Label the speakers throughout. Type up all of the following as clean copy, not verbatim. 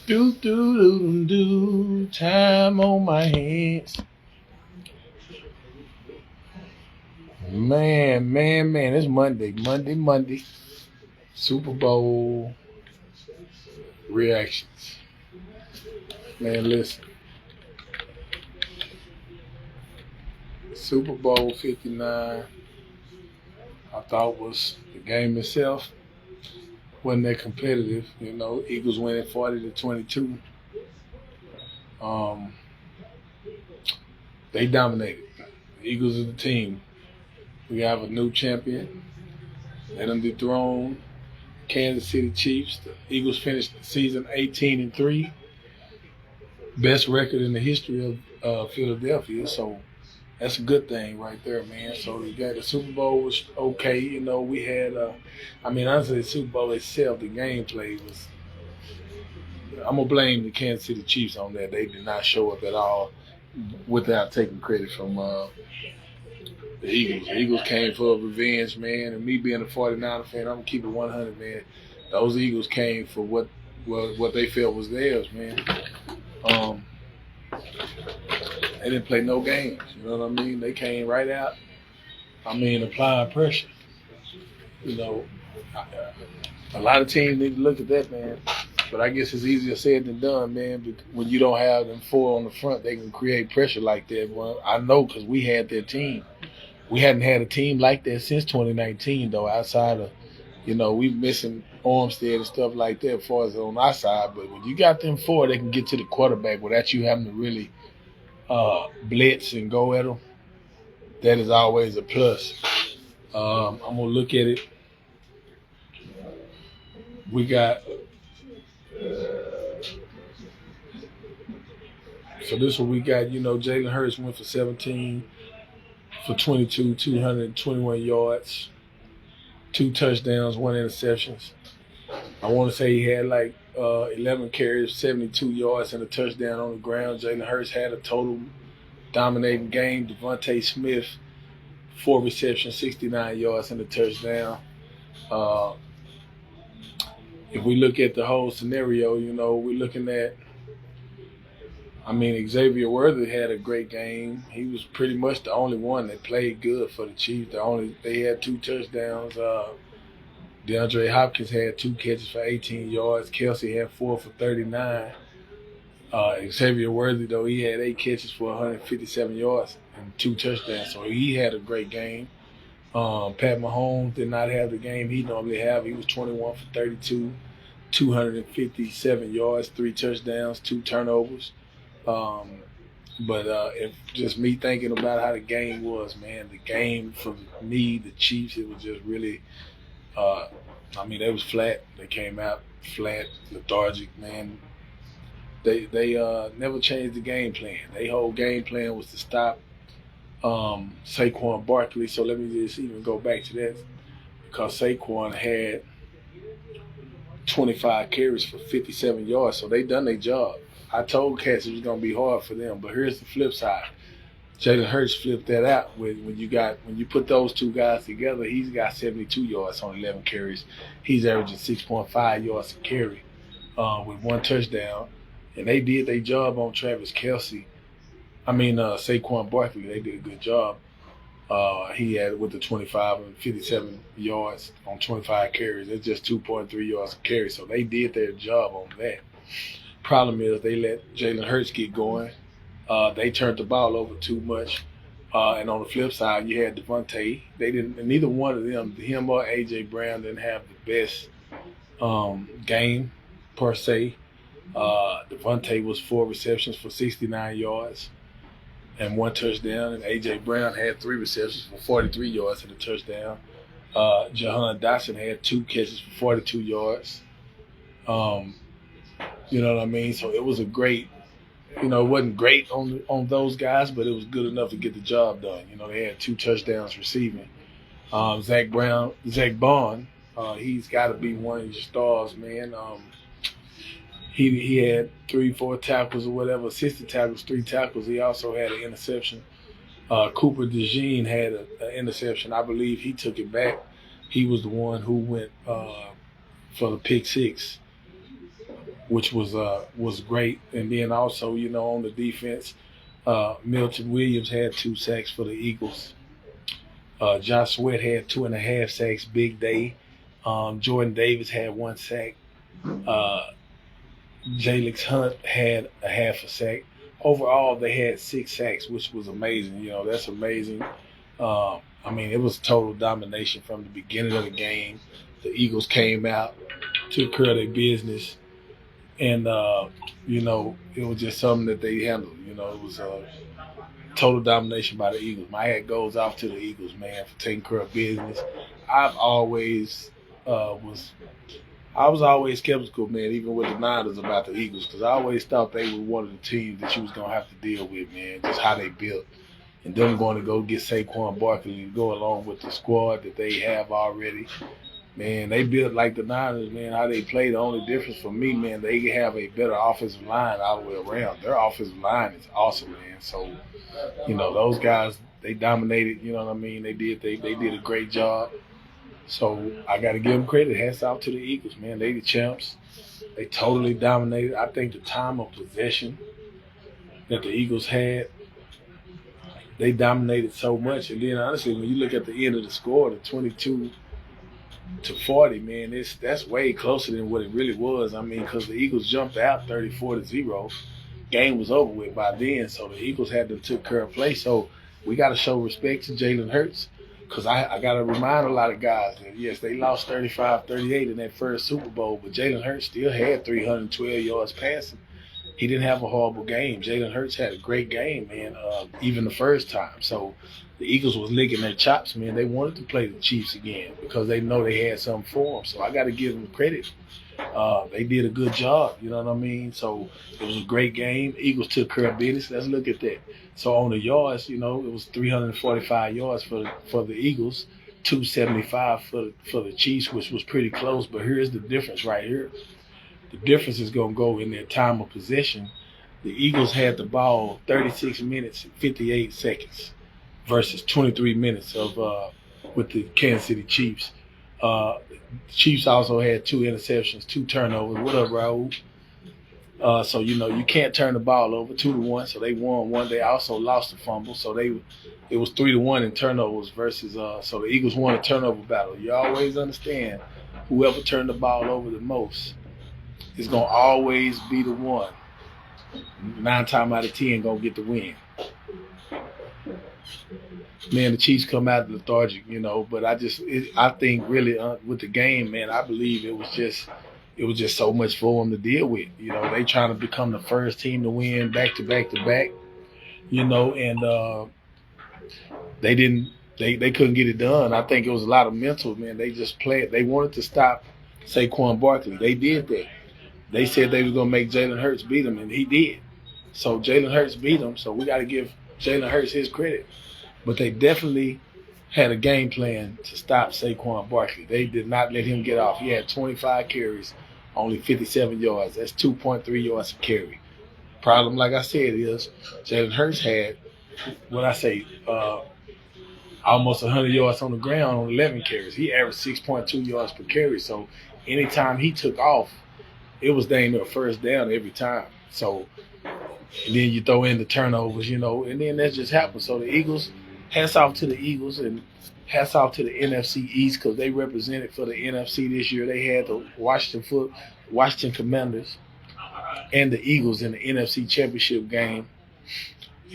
Speaker 1: Do do do do. Time on my hands. Man. It's Monday. Super Bowl reactions. Man, listen. Super Bowl 59, I thought was the game itself. Wasn't that competitive. Eagles winning 40-22. Um, they dominated. The Eagles are the team. We have a new champion. Let them dethrone Kansas City Chiefs. The Eagles finished the season 18-3, best record in the history of Philadelphia. So that's a good thing right there, man. So you got the Super Bowl was okay. We had, honestly, the Super Bowl itself, the gameplay was. I'm gonna blame the Kansas City Chiefs on that. They did not show up at all, without taking credit from the Eagles. The Eagles came for revenge, man. And me being a 49er fan, I'm gonna keep it 100, man. Those Eagles came for what they felt was theirs, man. Um, they didn't play no games. You know what I mean? They came right out. Applying pressure. You know, a lot of teams need to look at that, man. But I guess it's easier said than done, man. When you don't have them four on the front, they can create pressure like that. Well, I know because we had that team. We hadn't had a team like that since 2019, though, outside of, we missing Armstead and stuff like that as far as on our side. But when you got them four, they can get to the quarterback without you having to really blitz and go at them. That is always a plus. I'm going to look at it. We got So this one we got, Jalen Hurts went for 17 for 22, 221 yards, 2 touchdowns, 1 interceptions. I want to say he had 11 carries, 72 yards, and a touchdown on the ground. Jalen Hurts had a total dominating game. Devontae Smith, 4 receptions, 69 yards, and a touchdown. If we look at the whole scenario, we're looking at, Xavier Worthy had a great game. He was pretty much the only one that played good for the Chiefs. They had 2 touchdowns. DeAndre Hopkins had 2 catches for 18 yards. Kelsey had 4 for 39. Xavier Worthy, though, he had 8 catches for 157 yards and 2 touchdowns. So he had a great game. Pat Mahomes did not have the game he normally have. He was 21 for 32, 257 yards, 3 touchdowns, 2 turnovers. But if just me thinking about how the game was, man, the game for me, the Chiefs, it was just really, they was flat. They came out flat, lethargic, man. They never changed the game plan. Their whole game plan was to stop Saquon Barkley. So let me just even go back to that, because Saquon had 25 carries for 57 yards, so they done their job. I told cats it was gonna be hard for them, but here's the flip side. Jalen Hurts flipped that out when you put those two guys together. He's got 72 yards on 11 carries. He's averaging 6.5 yards a carry with 1 touchdown, and they did their job on Travis Kelsey. Saquon Barkley. They did a good job. He had with the 25 and 57 yards on 25 carries. It's just 2.3 yards a carry, so they did their job on that. Problem is they let Jalen Hurts get going. They turned the ball over too much. And on the flip side, you had Devontae. Neither one of them, him or AJ Brown, didn't have the best game per se. Devontae was 4 receptions for 69 yards and 1 touchdown, and AJ Brown had 3 receptions for 43 yards and a touchdown. Jahan Dotson had 2 catches for 42 yards. You know what I mean? So it was a great, it wasn't great on those guys, but it was good enough to get the job done. They had 2 touchdowns receiving. Zach Bond, he's got to be one of your stars, man. He had 3-4 tackles or whatever, 60 tackles, 3 tackles. He also had an interception. Cooper DeJean had an interception. I believe he took it back. He was the one who went for the pick 6. which was great. And then also, on the defense, Milton Williams had 2 sacks for the Eagles. Josh Sweat had 2.5 sacks, big day. Jordan Davis had 1 sack. Uh, Jalix Hunt had a half a sack. Overall, they had 6 sacks, which was amazing. That's amazing. I mean, it was total domination from the beginning of the game. The Eagles came out, took care of their business, and it was just something that they handled. It was total domination by the Eagles. My hat goes off to the Eagles, man, for taking care of business. I've always was I was always skeptical, man, even with the Niners about the Eagles, because I always thought they were one of the teams that you was gonna have to deal with, man. Just how they built, and them going to go get Saquon Barkley and go along with the squad that they have already. Man, they built like the Niners, man. How they play, the only difference for me, man, they have a better offensive line all the way around. Their offensive line is awesome, man. So, those guys, they dominated. You know what I mean? They did a great job. So I got to give them credit. Hats off to the Eagles, man. They the champs. They totally dominated. I think the time of possession that the Eagles had, they dominated so much. And then honestly, when you look at the end of the score, the 22-40, man, that's way closer than what it really was. I mean, because the Eagles jumped out 34-0. Game was over with by then, so the Eagles had to take care of play. So we got to show respect to Jalen Hurts, because I got to remind a lot of guys that, yes, they lost 35-38 in that first Super Bowl, but Jalen Hurts still had 312 yards passing. He didn't have a horrible game. Jalen Hurts had a great game, man, even the first time. So the Eagles was licking their chops, man. They wanted to play the Chiefs again because they know they had something for them. So I got to give them credit. They did a good job, you know what I mean? So it was a great game. Eagles took care of business. Let's look at that. So on the yards, it was 345 yards for the Eagles, 275 for the Chiefs, which was pretty close. But here's the difference right here. The difference is going to go in their time of possession. The Eagles had the ball 36 minutes and 58 seconds versus 23 minutes of with the Kansas City Chiefs. The Chiefs also had 2 interceptions, 2 turnovers. What up, Raul? So, you can't turn the ball over 2-1. So they won one. They also lost the fumble. So it was 3-1 in turnovers versus so the Eagles won a turnover battle. You always understand whoever turned the ball over the most is gonna always be the one. 9 times out of 10 gonna get the win. Man, the Chiefs come out lethargic, but I think really with the game, man, I believe it was just so much for them to deal with. They trying to become the first team to win back to back to back, and they couldn't get it done. I think it was a lot of mental, man. They just played. They wanted to stop Saquon Barkley. They did that. They said they was gonna make Jalen Hurts beat him, and he did. So Jalen Hurts beat him. So we got to give Jalen Hurts his credit. But they definitely had a game plan to stop Saquon Barkley. They did not let him get off. He had 25 carries, only 57 yards. That's 2.3 yards a carry. Problem, like I said, is Jalen Hurts had, almost 100 yards on the ground on 11 carries. He averaged 6.2 yards per carry. So anytime he took off, it was dang near a first down every time. So, and then you throw in the turnovers, and then that just happened. So the Eagles, hats off to the Eagles and hats off to the NFC East, because they represented for the NFC this year. They had the Washington Commanders and the Eagles in the NFC Championship game,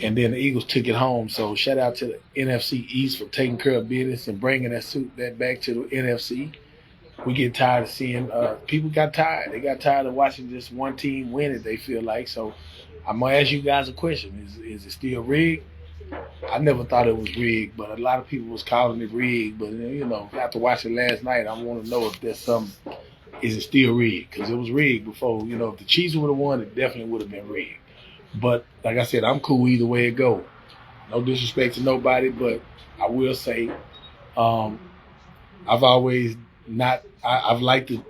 Speaker 1: and then the Eagles took it home. So shout out to the NFC East for taking care of business and bringing that back to the NFC. We get tired of seeing people got tired. They got tired of watching just one team win it, they feel like. So I'm going to ask you guys a question. Is it still rigged? I never thought it was rigged, but a lot of people was calling it rigged. But, after watching last night, I want to know if there's something. Is it still rigged? Because it was rigged before. If the Chiefs would have won, it definitely would have been rigged. But, like I said, I'm cool either way it go. No disrespect to nobody, but I will say I've always I've liked the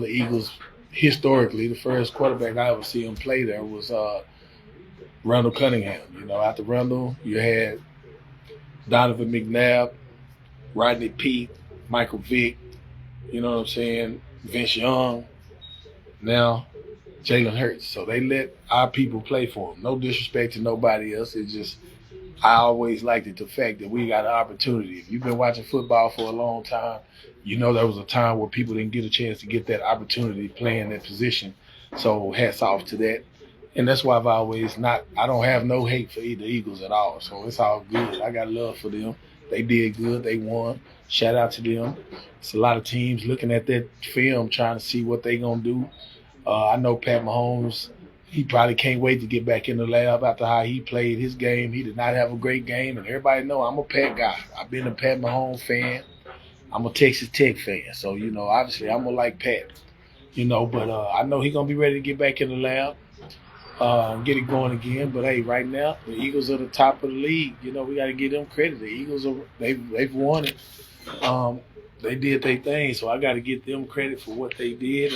Speaker 1: Eagles historically. The first quarterback I ever see them play there was Randall Cunningham. After Randall, you had Donovan McNabb, Rodney Peete, Michael Vick, you know what I'm saying, Vince Young. Now Jalen Hurts. So they let our people play for him. No disrespect to nobody else. It's just I always liked it, the fact that we got an opportunity. If you've been watching football for a long time, you know there was a time where people didn't get a chance to get that opportunity playing that position. So hats off to that. And that's why I've always I don't have no hate for either Eagles at all. So it's all good. I got love for them. They did good. They won. Shout out to them. It's a lot of teams looking at that film trying to see what they going to do. I know Pat Mahomes, he probably can't wait to get back in the lab after how he played his game. He did not have a great game, and everybody know I'm a Pat guy. I've been a Pat Mahomes fan. I'm a Texas Tech fan. So, obviously I'm going to like Pat, but I know he's going to be ready to get back in the lab, get it going again. But, hey, right now, the Eagles are the top of the league. We got to give them credit. The Eagles, they've won it. They did their thing, so I got to give them credit for what they did.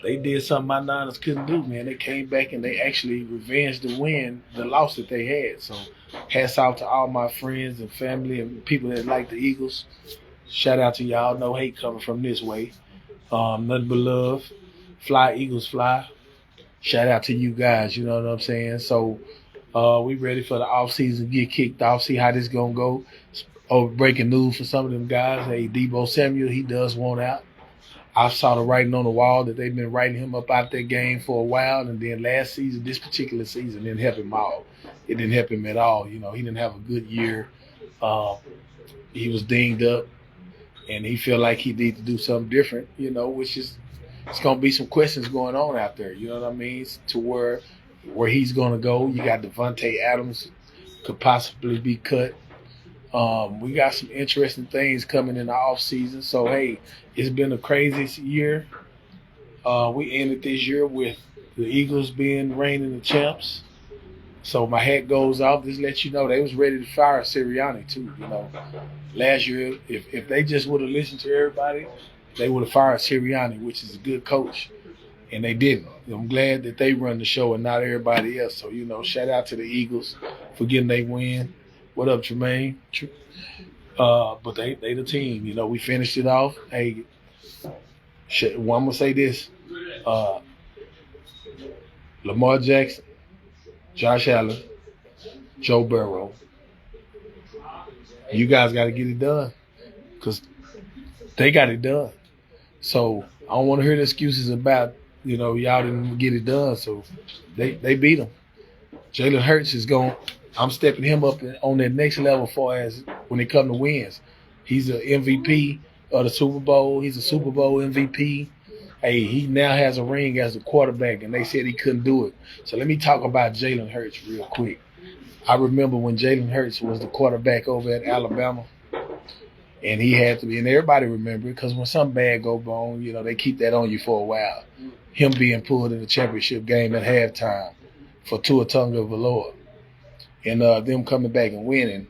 Speaker 1: They did something my Niners couldn't do, man. They came back and they actually revenged the loss that they had. So hats off to all my friends and family and people that like the Eagles. Shout out to y'all. No hate coming from this way. Nothing but love. Fly, Eagles, fly. Shout out to you guys, you know what I'm saying? So we ready for the offseason, get kicked off, see how this going to go. Breaking news for some of them guys. Hey, Deebo Samuel, he does want out. I saw the writing on the wall that they've been writing him up out that game for a while, and then last season, this particular season, didn't help him all. It didn't help him at all. He didn't have a good year. He was dinged up, and he felt like he needed to do something different, which is it's going to be some questions going on out there, you know what I mean, to where he's going to go. You got Devontae Adams could possibly be cut. We got some interesting things coming in the off season. So, hey, it's been a crazy year. We ended this year with the Eagles being reigning the champs. So my hat goes off. Just let you know they was ready to fire Sirianni too. Last year, if they just would have listened to everybody, they would have fired Sirianni, which is a good coach. And they didn't. I'm glad that they run the show and not everybody else. So, shout out to the Eagles for getting their win. What up, Tremaine? But they the team. We finished it off. Hey, I'm going to say this. Lamar Jackson, Josh Allen, Joe Burrow. You guys got to get it done because they got it done. So I don't want to hear the excuses about, y'all didn't get it done. So they beat them. Jalen Hurts is going – I'm stepping him up on that next level far as when it comes to wins. He's an MVP of the Super Bowl. He's a Super Bowl MVP. Hey, he now has a ring as a quarterback, and they said he couldn't do it. So let me talk about Jalen Hurts real quick. I remember when Jalen Hurts was the quarterback over at Alabama, and he had to be, and everybody remember it because when something bad goes wrong, they keep that on you for a while. Him being pulled in the championship game at halftime for Tua Tagovailoa. And them coming back and winning.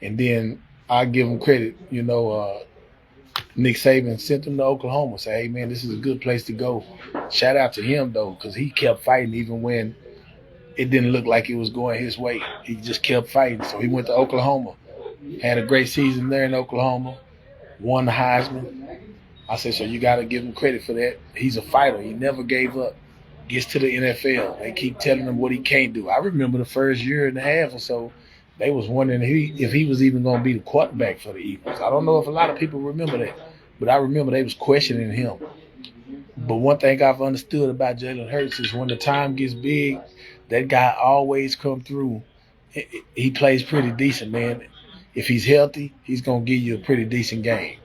Speaker 1: And then I give them credit, Nick Saban sent them to Oklahoma. Say, hey, man, this is a good place to go. Shout out to him, though, because he kept fighting even when it didn't look like it was going his way. He just kept fighting. So he went to Oklahoma, had a great season there in Oklahoma, won the Heisman. I said, so you got to give him credit for that. He's a fighter. He never gave up. Gets to the NFL. They keep telling him what he can't do. I remember the first year and a half or so, they was wondering if he was even going to be the quarterback for the Eagles. I don't know if a lot of people remember that, but I remember they was questioning him. But one thing I've understood about Jalen Hurts is when the time gets big, that guy always come through. He plays pretty decent, man. If he's healthy, he's going to give you a pretty decent game.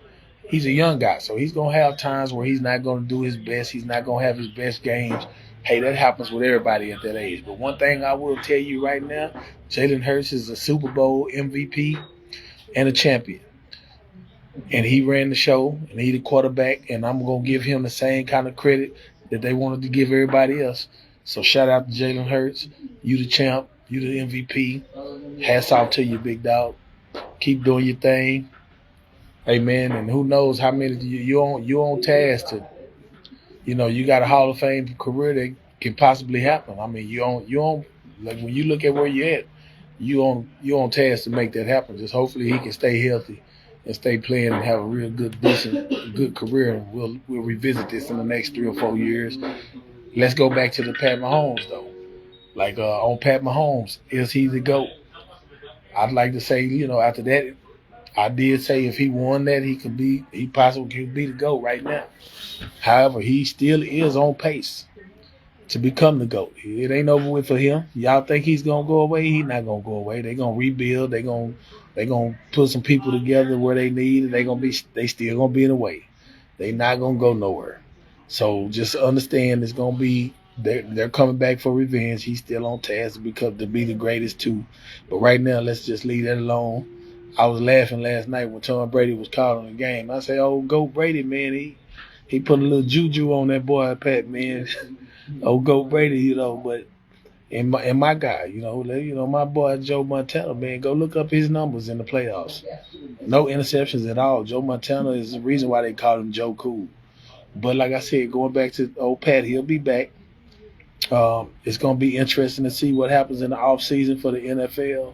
Speaker 1: He's a young guy, so he's going to have times where he's not going to do his best. He's not going to have his best games. Hey, that happens with everybody at that age. But one thing I will tell you right now, Jalen Hurts is a Super Bowl MVP and a champion. And he ran the show, and he the quarterback, and I'm going to give him the same kind of credit that they wanted to give everybody else. So shout out to Jalen Hurts. You the champ. You the MVP. Hats off to you, big dog. Keep doing your thing. Hey, man, and who knows how many you on task to. You got a Hall of Fame career that can possibly happen. I mean, you on like when you look at where you're at, you on task to make that happen. Just hopefully he can stay healthy and stay playing and have a real good, decent, good career. And we'll revisit this in the next 3 or 4 years. let's go back to the Pat Mahomes though. Like on Pat Mahomes, is he the GOAT? I'd like to say, after that, I did say if he won that, he possibly could be the GOAT right now. However, he still is on pace to become the GOAT. It ain't over with for him. Y'all think he's gonna go away? He's not gonna go away. They gonna rebuild. They gonna put some people together where they need, and they still gonna be in the way. They not gonna go nowhere. So just understand it's gonna be they're coming back for revenge. He's still on task to be the greatest too. But right now, let's just leave that alone. I was laughing last night when Tom Brady was calling the game. I say, "Oh, go Brady, man! He put a little juju on that boy, Pat, man. Oh, go Brady, But and my guy, my boy Joe Montana, man, go look up his numbers in the playoffs. No interceptions at all. Joe Montana is the reason why they call him Joe Cool. But like I said, going back to old Pat, he'll be back. It's going to be interesting to see what happens in the offseason for the NFL.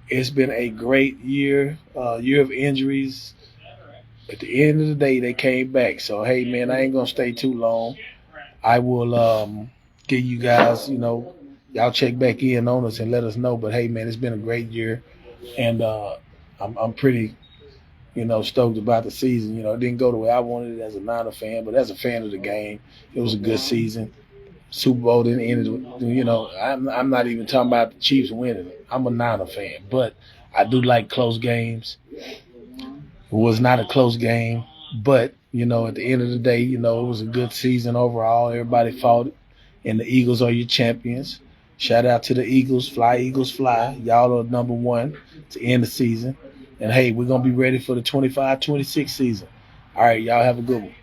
Speaker 1: It's been a great year of injuries. At the end of the day, they came back. So, hey, man, I ain't going to stay too long. I will give you guys, y'all check back in on us and let us know. But, hey, man, it's been a great year. And I'm pretty, stoked about the season. It didn't go the way I wanted it as a Niner fan, but as a fan of the game, it was a good season. Super Bowl didn't end. I'm not even talking about the Chiefs winning it. I'm a Niner fan, but I do like close games. It was not a close game, but at the end of the day, it was a good season overall. Everybody fought it, and the Eagles are your champions. Shout out to the Eagles. Fly, Eagles, fly. Y'all are number one to end the season. And hey, we're gonna be ready for the 25-26 season. All right, y'all have a good one.